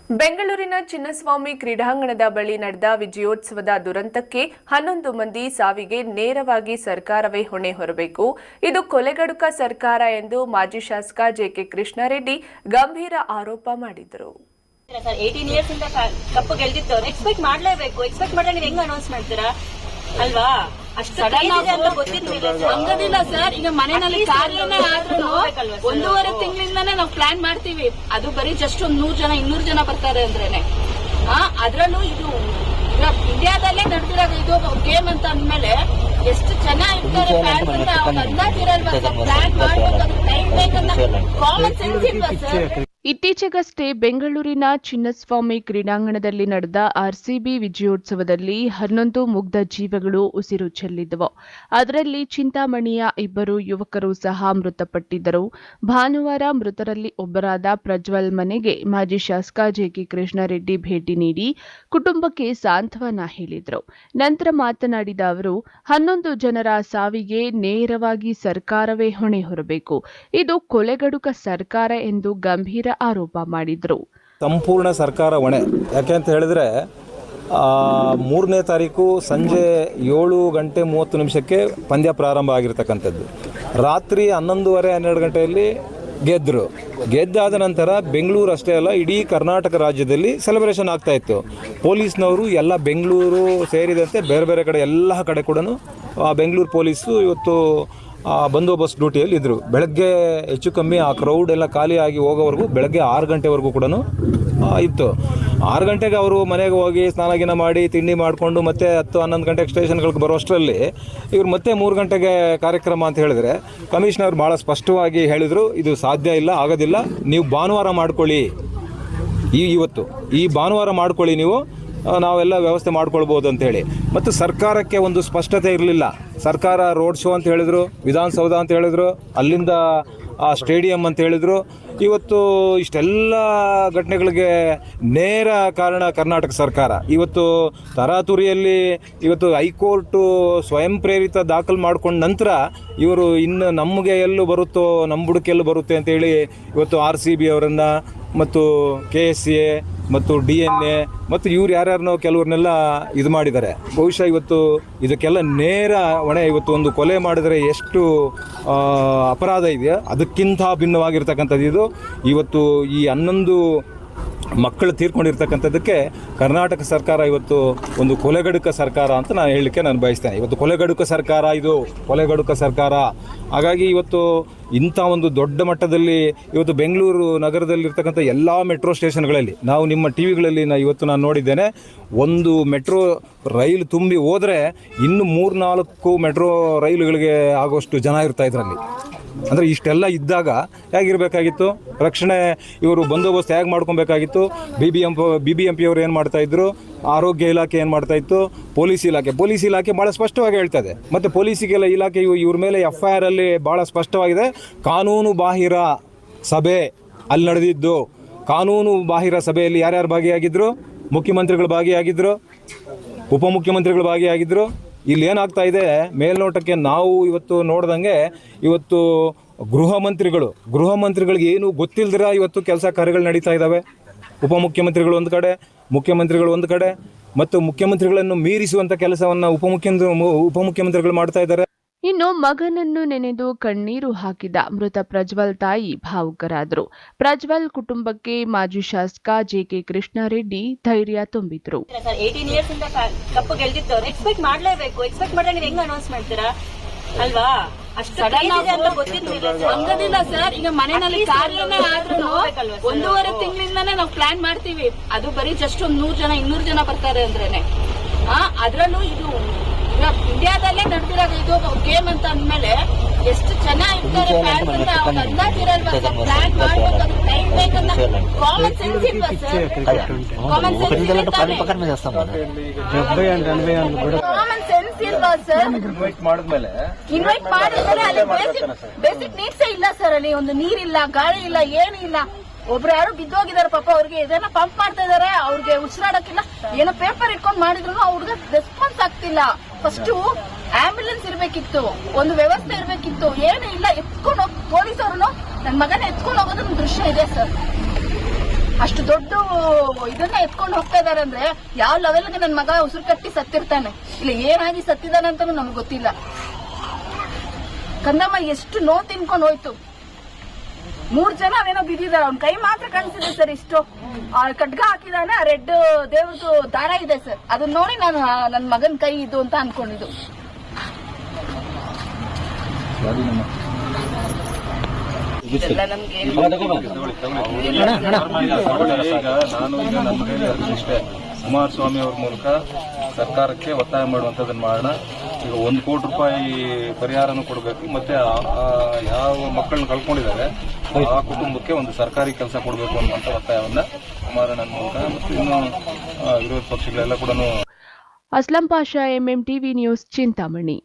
ಬೆಂಗಳೂರಿನ ಚಿನ್ನಸ್ವಾಮಿ ಕ್ರೀಡಾಂಗಣದ ಬಳಿ ನಡೆದ ವಿಜಯೋತ್ಸವದ ದುರಂತಕ್ಕೆ 11 ಮಂದಿ ಸಾವಿಗೆ ನೇರವಾಗಿ ಸರ್ಕಾರವೇ ಹೊಣೆ ಹೊರಬೇಕು. ಇದು ಕೊಲೆಗಡುಕ ಸರ್ಕಾರ ಎಂದು ಮಾಜಿ ಶಾಸಕ ಜೆಕೆ ಕೃಷ್ಣಾರೆಡ್ಡಿ ಗಂಭೀರ ಆರೋಪ ಮಾಡಿದರು. 18 ಇಯರ್ಸ್ ಇಂದ ಕಪ್ ಗೆಲ್ದಿದ್ದವ್ರು ಎಕ್ಸ್ಪೆಕ್ಟ್ ಮಾಡಲೇಬೇಕು. ಎಕ್ಸ್ಪೆಕ್ಟ್ ಮಾಡಿದ್ರೆ ನೀವು ಹೆಂಗ್ ಅನೌನ್ಸ್ ಮಾಡ್ತೀರಾ ಅಲ್ವಾ? ಅಷ್ಟು ಹಂಗದಿಲ್ಲ ಸರ್. ಈಗ ಮನೆಯಲ್ಲಿ ಕಾರ್ಯನೇ ಆದ್ರೂ 1.5 ತಿಂಗಳಿಂದಾನೇ ನಾವು ಪ್ಲಾನ್ ಮಾಡ್ತೀವಿ. ಅದು ಬರೀ ಜಸ್ಟ್ 100 ಜನ 200 ಜನ ಬರ್ತಾರೆ ಅಂದ್ರೇನೆ. ಅದ್ರಲ್ಲೂ ಇದು ಇಂಡಿಯಾದಲ್ಲೇ ನಡೆದಿರೋದು ಇದು ಗೇಮ್ ಅಂತ ಅಂದ್ಮೇಲೆ ಎಷ್ಟು ಜನ ಇರ್ತಾರೆ ಫ್ಯಾನ್ಸ್ ಅಂತ ಅವ್ರು ಅಂದಾಜಿರಲ್ವಾ ಸರ್? ಪ್ಲಾನ್ ಮಾಡ್ಬೇಕು, ಟೈಮ್ ಬೇಕಂತ ಕಾಮನ್ ಸೆನ್ಸ್ ಇಲ್ವಾ ಸರ್? ಇತ್ತೀಚೆಗಷ್ಟೇ ಬೆಂಗಳೂರಿನ ಚಿನ್ನಸ್ವಾಮಿ ಕ್ರೀಡಾಂಗಣದಲ್ಲಿ ನಡೆದ ಆರ್ಸಿಬಿ ವಿಜಯೋತ್ಸವದಲ್ಲಿ 11 ಮುಗ್ಧ ಜೀವಗಳು ಉಸಿರು ಚೆಲ್ಲಿದ್ದವು. ಅದರಲ್ಲಿ ಚಿಂತಾಮಣಿಯ 2 ಯುವಕರು ಸಹ ಮೃತಪಟ್ಟಿದ್ದರು. ಭಾನುವಾರ ಮೃತರಲ್ಲಿ ಒಬ್ಬರಾದ ಪ್ರಜ್ವಲ್ ಮನೆಗೆ ಮಾಜಿ ಶಾಸಕ ಜೆಕೆ ಕೃಷ್ಣಾರೆಡ್ಡಿ ಭೇಟಿ ನೀಡಿ ಕುಟುಂಬಕ್ಕೆ ಸಾಂತ್ವನ ಹೇಳಿದರು. ನಂತರ ಮಾತನಾಡಿದ ಅವರು, 11 ಜನರ ಸಾವಿಗೆ ನೇರವಾಗಿ ಸರ್ಕಾರವೇ ಹೊಣೆ ಹೊರಬೇಕು. ಇದು ಕೊಲೆಗಡುಕ ಸರ್ಕಾರ ಎಂದು ಗಂಭೀರ ಆರೋಪ ಮಾಡಿದರು. ಸಂಪೂರ್ಣ ಸರ್ಕಾರ ಹೊಣೆ. ಯಾಕೆಂತ ಹೇಳಿದ್ರೆ 3ನೇ ತಾರೀಕು ಸಂಜೆ 7:30 ಪಂದ್ಯ ಪ್ರಾರಂಭ ಆಗಿರ್ತಕ್ಕಂಥದ್ದು. ರಾತ್ರಿ 11:30-12 ಗಂಟೆಯಲ್ಲಿ ಗೆದ್ದಾದ ನಂತರ ಬೆಂಗಳೂರು ಅಷ್ಟೇ ಅಲ್ಲ, ಇಡೀ ಕರ್ನಾಟಕ ರಾಜ್ಯದಲ್ಲಿ ಸೆಲೆಬ್ರೇಷನ್ ಆಗ್ತಾ ಇತ್ತು. ಪೊಲೀಸ್ನವರು ಎಲ್ಲ ಬೆಂಗಳೂರು ಸೇರಿದಂತೆ ಬೇರೆ ಬೇರೆ ಕಡೆ ಎಲ್ಲ ಕಡೆ ಕೂಡ ಬೆಂಗಳೂರು ಪೊಲೀಸು ಇವತ್ತು ಬಂದೋಬಸ್ತ್ ಡ್ಯೂಟಿಯಲ್ಲಿ ಇದ್ದರು. ಬೆಳಗ್ಗೆ ಹೆಚ್ಚು ಕಮ್ಮಿ ಆ ಕ್ರೌಡ್ ಎಲ್ಲ ಖಾಲಿಯಾಗಿ ಹೋಗೋವರೆಗೂ ಬೆಳಗ್ಗೆ 6 ಗಂಟೆವರೆಗೂ ಕೂಡ ಇತ್ತು. 6 ಗಂಟೆಗೆ ಅವರು ಮನೆಗೆ ಹೋಗಿ ಸ್ನಾನ ಮಾಡಿ ತಿಂಡಿ ಮಾಡಿಕೊಂಡು ಮತ್ತೆ 10-11 ಗಂಟೆಗೆ ಸ್ಟೇಷನ್ಗಳಿಗೆ ಬರೋಷ್ಟರಲ್ಲಿ ಇವರು ಮತ್ತೆ 3 ಗಂಟೆಗೆ ಕಾರ್ಯಕ್ರಮ ಅಂತ ಹೇಳಿದ್ರೆ ಕಮಿಷನರ್ ಭಾಳ ಸ್ಪಷ್ಟವಾಗಿ ಹೇಳಿದರು, ಇದು ಸಾಧ್ಯ ಇಲ್ಲ, ಆಗೋದಿಲ್ಲ, ನೀವು ಭಾನುವಾರ ಮಾಡ್ಕೊಳ್ಳಿ, ಇವತ್ತು ಈ ಭಾನುವಾರ ಮಾಡ್ಕೊಳ್ಳಿ, ನೀವು ನಾವೆಲ್ಲ ವ್ಯವಸ್ಥೆ ಮಾಡ್ಕೊಳ್ಬೋದು ಅಂತೇಳಿ. ಮತ್ತು ಸರ್ಕಾರಕ್ಕೆ ಒಂದು ಸ್ಪಷ್ಟತೆ ಇರಲಿಲ್ಲ. ಸರ್ಕಾರ ರೋಡ್ ಶೋ ಅಂತ ಹೇಳಿದ್ರು, ವಿಧಾನಸೌಧ ಅಂತ ಹೇಳಿದ್ರು, ಅಲ್ಲಿಂದ ಸ್ಟೇಡಿಯಂ ಅಂತ ಹೇಳಿದ್ರು. ಇವತ್ತು ಇಷ್ಟೆಲ್ಲ ಘಟನೆಗಳಿಗೆ ನೇರ ಕಾರಣ ಕರ್ನಾಟಕ ಸರ್ಕಾರ. ಇವತ್ತು ತರಾತುರಿಯಲ್ಲಿ ಇವತ್ತು ಹೈಕೋರ್ಟು ಸ್ವಯಂ ಪ್ರೇರಿತ ದಾಖಲು ಮಾಡ್ಕೊಂಡ ನಂತರ ಇವರು ಇನ್ನು ನಮಗೆ ಎಲ್ಲೂ ಬರುತ್ತೋ, ನಮ್ಮ ಬುಡಕ್ಕೆ ಎಲ್ಲೂ ಬರುತ್ತೆ ಅಂತೇಳಿ ಇವತ್ತು RCB ಅವರನ್ನು ಮತ್ತು KSA ಮತ್ತು DNA ಮತ್ತು ಇವ್ರು ಯಾರ್ಯಾರನ್ನೋ ಕೆಲವ್ರನ್ನೆಲ್ಲ ಇದು ಮಾಡಿದ್ದಾರೆ. ಬಹುಶಃ ಇವತ್ತು ಇದಕ್ಕೆಲ್ಲ ನೇರ ಹೊಣೆ. ಇವತ್ತು ಒಂದು ಕೊಲೆ ಮಾಡಿದರೆ ಎಷ್ಟು ಅಪರಾಧ ಇದೆಯಾ ಅದಕ್ಕಿಂತ ಭಿನ್ನವಾಗಿರ್ತಕ್ಕಂಥದ್ದು ಇದು. ಇವತ್ತು ಈ 11 ಮಕ್ಕಳು ತೀರ್ಕೊಂಡಿರ್ತಕ್ಕಂಥದ್ದಕ್ಕೆ ಕರ್ನಾಟಕ ಸರ್ಕಾರ ಇವತ್ತು ಒಂದು ಕೊಲೆಗಡುಕ ಸರ್ಕಾರ ಅಂತ ನಾನು ಹೇಳಲಿಕ್ಕೆ ಬಯಸ್ತೇನೆ. ಇವತ್ತು ಕೊಲೆಗಡುಕ ಸರ್ಕಾರ, ಇದು ಕೊಲೆಗಡುಕ ಸರ್ಕಾರ. ಹಾಗಾಗಿ ಇವತ್ತು ಇಂಥ ಒಂದು ದೊಡ್ಡ ಮಟ್ಟದಲ್ಲಿ ಇವತ್ತು ಬೆಂಗಳೂರು ನಗರದಲ್ಲಿರ್ತಕ್ಕಂಥ ಎಲ್ಲ ಮೆಟ್ರೋ ಸ್ಟೇಷನ್ಗಳಲ್ಲಿ ನಾವು ನಿಮ್ಮ TVಗಳಲ್ಲಿ ಇವತ್ತು ನಾನು ನೋಡಿದ್ದೇನೆ, ಒಂದು ಮೆಟ್ರೋ ರೈಲು ತುಂಬಿ ಹೋದರೆ ಇನ್ನು 3-4 ಮೆಟ್ರೋ ರೈಲುಗಳಿಗೆ ಆಗೋಷ್ಟು ಜನ ಇರ್ತಾ ಇದರಲ್ಲಿ. ಅಂದರೆ ಇಷ್ಟೆಲ್ಲ ಇದ್ದಾಗ ಹೇಗಿರಬೇಕಾಗಿತ್ತು ರಕ್ಷಣೆ? ಇವರು ಬಂದೋಬಸ್ತ್ ಹೇಗೆ ಮಾಡ್ಕೊಬೇಕಾಗಿತ್ತು? BBMP ಅವರು ಏನು ಮಾಡ್ತಾಯಿದ್ರು? ಆರೋಗ್ಯ ಇಲಾಖೆ ಏನು ಮಾಡ್ತಾಯಿತ್ತು? ಪೊಲೀಸ್ ಇಲಾಖೆ ಭಾಳ ಸ್ಪಷ್ಟವಾಗಿ ಹೇಳ್ತದೆ. ಮತ್ತು ಪೊಲೀಸಿಗೆಲ್ಲ ಇಲಾಖೆ ಇವ್ರ ಮೇಲೆ FIR ಅಲ್ಲಿ ಭಾಳ ಸ್ಪಷ್ಟವಾಗಿದೆ. ಕಾನೂನು ಬಾಹಿರ ಸಭೆ ಅಲ್ಲಿ ನಡೆದಿದ್ದು. ಕಾನೂನು ಬಾಹಿರ ಸಭೆಯಲ್ಲಿ ಯಾರ್ಯಾರು ಭಾಗಿಯಾಗಿದ್ದರು? ಮುಖ್ಯಮಂತ್ರಿಗಳು ಭಾಗಿಯಾಗಿದ್ದರು, ಉಪಮುಖ್ಯಮಂತ್ರಿಗಳು ಭಾಗಿಯಾಗಿದ್ದರು. ಇಲ್ಲಿ ಏನಾಗ್ತಾ ಇದೆ ಮೇಲ್ನೋಟಕ್ಕೆ ನಾವು ಇವತ್ತು ನೋಡ್ದಂಗೆ ಇವತ್ತು ಗೃಹ ಮಂತ್ರಿಗಳಿಗೆ ಏನು ಗೊತ್ತಿಲ್ಲದಿರ ಇವತ್ತು ಕೆಲಸ ಕಾರ್ಯಗಳು ನಡೀತಾ ಇದ್ದಾವೆ. ಉಪಮುಖ್ಯಮಂತ್ರಿಗಳು ಒಂದು ಕಡೆ, ಮುಖ್ಯಮಂತ್ರಿಗಳು ಒಂದು ಕಡೆ, ಮತ್ತು ಮುಖ್ಯಮಂತ್ರಿಗಳನ್ನು ಮೀರಿಸುವಂಥ ಕೆಲಸವನ್ನು ಉಪಮುಖ್ಯಮಂತ್ರಿಗಳು ಮಾಡ್ತಾ ಇದ್ದಾರೆ. ಇನ್ನು ಮಗನನ್ನು ನೆನೆದು ಕಣ್ಣೀರು ಹಾಕಿದ ಮೃತ ಪ್ರಜ್ವಲ್ ತಾಯಿ ಭಾವುಕರಾದರು. ಪ್ರಜ್ವಲ್ ಕುಟುಂಬಕ್ಕೆ ಮಾಜಿ ಶಾಸಕ ಜೆಕೆ ಕೃಷ್ಣಾರೆಡ್ಡಿ ಧೈರ್ಯ ತುಂಬಿದ್ರು. 18 ಇಯರ್ಸ್ ಇಂದ ಕಪ್ ಗೆಲ್ದಿದ್ದವ್ರು ಎಕ್ಸ್ಪೆಕ್ಟ್ ಮಾಡಲೇಬೇಕು. ಎಕ್ಸ್ಪೆಕ್ಟ್ ಮಾಡಿದ್ರೆ ನೀವು ಹೆಂಗ್ ಅನೌನ್ಸ್ ಮಾಡ್ತೀರಾ ಅಲ್ವಾ? ಅಷ್ಟು ಹಂಗದಿಲ್ಲ ಸರ್. ಈಗ ಮನೆಯಲ್ಲಿ ಕಾರ್ಯನೇ ಆದ್ರೂ 1.5 ತಿಂಗಳಿಂದಾನೇ ನಾವು ಪ್ಲಾನ್ ಮಾಡ್ತೀವಿ. ಅದು ಬರೀ ಜಸ್ಟ್ 100 ಜನ 200 ಜನ ಬರ್ತಾರೆ ಅಂದ್ರೇನೆ. ಅದ್ರಲ್ಲೂ ಇದು ಇಂಡಿಯಾದಲ್ಲೇ ನಡೆದಿರೋದು ಇದು ಗೇಮ್ ಅಂತ ಅಂದ್ಮೇಲೆ ಎಷ್ಟು ಜನ ಇರ್ತಾರೆ ಫ್ಯಾನ್ಸ್ ಅಂತ ಅವ್ರು ಅಂದಾಜಿರಲ್ವಾ ಸರ್? ಪ್ಲಾನ್ ಮಾಡ್ಬೇಕು, ಟೈಮ್ ಬೇಕಂತ ಕಾಮನ್ ಸೆನ್ಸ್ ಇಲ್ವಾ ಸರ್? ಕಾಮನ್ ಸೆನ್ಸ್ ಇಲ್ವಾ ಸರ್? ಇನ್ವೈಟ್ ಮಾಡಿದ್ರೆ ಅಲ್ಲಿ ಬೇಸಿಕ್ ನೀಡ್ಸೇ ಇಲ್ಲ ಸರ್. ಅಲ್ಲಿ ಒಂದು ನೀರಿಲ್ಲ, ಗಾಳಿ ಇಲ್ಲ, ಏನು ಇಲ್ಲ. ಒಬ್ರು ಯಾರು ಬಿದ್ದೋಗಿದಾರೆ ಪಾಪ, ಅವ್ರಿಗೆ ಇದನ್ನ ಪಂಪ್ ಮಾಡ್ತಾ ಇದಾರೆ, ಅವ್ರಿಗೆ ಉಸಿರಾಡಕ್ಕಿಲ್ಲ. ಏನೋ ಪೇಪರ್ ಇಟ್ಕೊಂಡ್ ಮಾಡಿದ್ರು ಅವ್ರಿಗೆ ರೆಸ್ಪಾನ್ಸ್ ಆಗ್ತಿಲ್ಲ. ಫಸ್ಟ್ ಆಂಬ್ಯುಲೆನ್ಸ್ ಇರ್ಬೇಕಿತ್ತು, ಒಂದು ವ್ಯವಸ್ಥೆ ಇರ್ಬೇಕಿತ್ತು, ಏನು ಇಲ್ಲ. ಎತ್ಕೊಂಡು ಹೋಗಿ ಪೊಲೀಸ್ ಅವ್ರು ನನ್ನ ಮಗನ ಎತ್ಕೊಂಡು ಹೋಗೋದು ದೃಶ್ಯ ಇದೆ ಸರ್. ಅಷ್ಟು ದೊಡ್ಡ ಇದನ್ನ ಎತ್ಕೊಂಡು ಹೋಗ್ತಾ ಇದಾರೆ ಅಂದ್ರೆ ಯಾವ ಲೆವೆಲ್ಗೆ ನನ್ ಮಗ ಉಸಿರು ಕಟ್ಟಿ ಸತ್ತಿರ್ತಾನೆ, ಇಲ್ಲ ಏನಾಗಿ ಸತ್ತಿದಾನೆ ಅಂತಾನು ನಮ್ಗೆ ಗೊತ್ತಿಲ್ಲ. ಕಂದಮ್ಮ ಎಷ್ಟು ನೋವು ತಿನ್ಕೊಂಡು ಹೋಯ್ತು. 3 ಜನ ಅವೇನೋ ಬಿದ್ದಿದ್ದಾರೆ, ಅವ್ನ ಕೈ ಮಾತ್ರ ಕಾಣಿಸಿದೆ ಸರ್. ಇಷ್ಟು ಖಡ್ಗ ಹಾಕಿದಾನೆ, ಆ ರೆಡ್ ದೇವ್ರದ್ದು ದಾರ ಇದೆ ಸರ್. ಅದನ್ನ ನೋಡಿ ನಾನು ನನ್ನ ಮಗನ ಕೈ ಇದು ಅಂತ ಅನ್ಕೊಂಡಿದ್ದು. ಇದೆಲ್ಲ ನಮ್ಗೆ ಈಗ ನಾನು ಈಗ ನನ್ನ ಕೈಲಿ ಇಷ್ಟೇ ಕುಮಾರಸ್ವಾಮಿ ಅವ್ರ ಮೂಲಕ ಸರ್ಕಾರಕ್ಕೆ ಒತ್ತಾಯ ಮಾಡುವಂಥದ್ದನ್ನು ಮಾಡೋಣ. ಈಗ 1 ಕೋಟಿ ರೂಪಾಯಿ ಪರಿಹಾರನೂ ಕೊಡಬೇಕು, ಮತ್ತೆ ಯಾವ ಮಕ್ಕಳನ್ನ ಕಳ್ಕೊಂಡಿದ್ದಾರೆ ಆ ಕುಟುಂಬಕ್ಕೆ ಒಂದು ಸರ್ಕಾರಿ ಕೆಲಸ ಕೊಡಬೇಕು ಅನ್ನುವಂಥ ಒತ್ತಾಯವನ್ನ ಕುಮಾರಣ್ಣನ ಮೂಲಕ ಮತ್ತು ಇನ್ನು ವಿರೋಧ ಪಕ್ಷಗಳೆಲ್ಲ ಕೂಡ. Aslam Pasha, MMTV news, Chintamani.